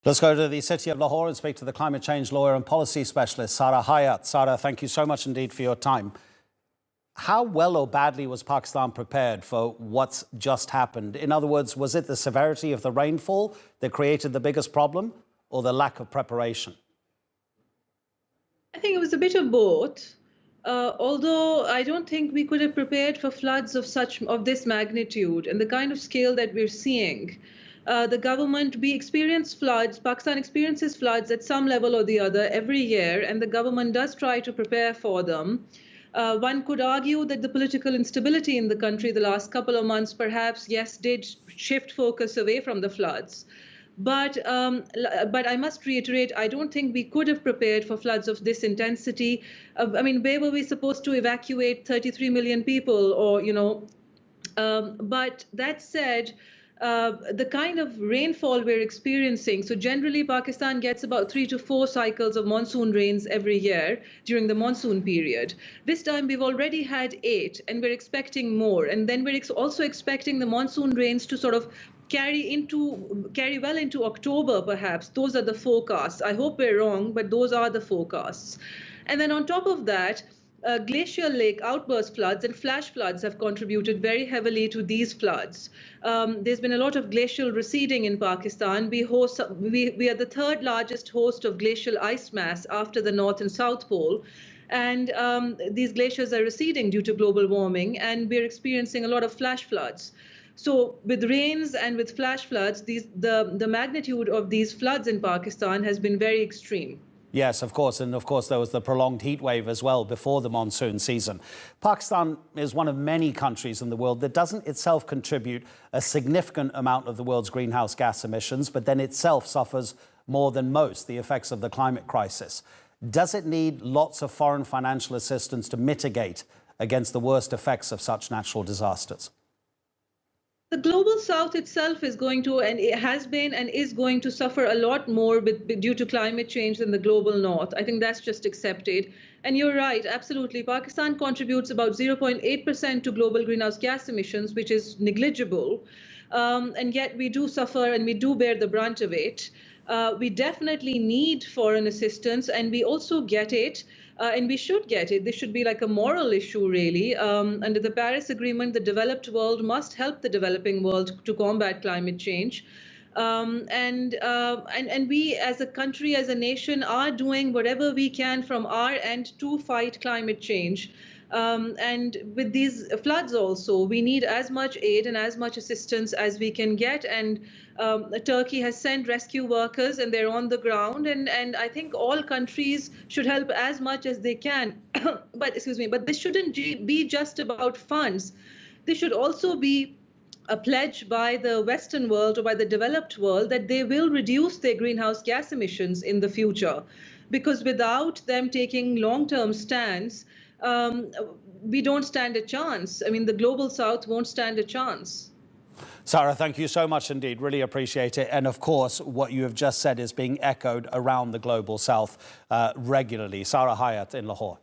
Let's go to the city of Lahore and speak to the climate change lawyer and policy specialist, Sara Hayat. Sara, thank you so much indeed for your time. How well or badly was Pakistan prepared for what's just happened? In other words, was it the severity of the rainfall that created the biggest problem or the lack of preparation? I think it was a bit of both. Although I don't think we could have prepared for floods of this magnitude and the kind of scale that we're seeing. We experience floods, Pakistan experiences floods at some level or the other every year, and the government does try to prepare for them. One could argue that the political instability in the country the last couple of months perhaps, yes, did shift focus away from the floods. But I must reiterate, I don't think we could have prepared for floods of this intensity. Where were we supposed to evacuate 33 million people but that said, the kind of rainfall we're experiencing, so generally Pakistan gets about 3 to 4 cycles of monsoon rains every year during the monsoon period. This time we've already had 8 and we're expecting more. And then we're also expecting the monsoon rains to sort of carry well into October, perhaps. Those are the forecasts. I hope we're wrong, but those are the forecasts. And then on top of that, glacial lake outburst floods and flash floods have contributed very heavily to these floods. There's been a lot of glacial receding in Pakistan. We are the third largest host of glacial ice mass after the North and South Pole. And these glaciers are receding due to global warming, and we're experiencing a lot of flash floods. So with rains and with flash floods, the magnitude of these floods in Pakistan has been very extreme. Yes, of course. And of course, there was the prolonged heat wave as well before the monsoon season. Pakistan is one of many countries in the world that doesn't itself contribute a significant amount of the world's greenhouse gas emissions, but then itself suffers more than most the effects of the climate crisis. Does it need lots of foreign financial assistance to mitigate against the worst effects of such natural disasters? The global south itself is going to, and it has been and is going to suffer a lot more due to climate change than the global north. I think that's just accepted. And you're right, absolutely. Pakistan contributes about 0.8% to global greenhouse gas emissions, which is negligible. And yet we do suffer and we do bear the brunt of it. We definitely need foreign assistance, and we also get it. And we should get it. This should be like a moral issue, really. Under the Paris Agreement, the developed world must help the developing world to combat climate change. And we as a country, as a nation, are doing whatever we can from our end to fight climate change. And with these floods also, we need as much aid and as much assistance as we can get. And Turkey has sent rescue workers, and they're on the ground. And I think all countries should help as much as they can. But this shouldn't be just about funds. This should also be a pledge by the Western world or by the developed world that they will reduce their greenhouse gas emissions in the future. Because without them taking long-term stands, we don't stand a chance. The global south won't stand a chance. Sara, thank you so much indeed. Really appreciate it. And of course, what you have just said is being echoed around the global south regularly. Sara Hayat in Lahore.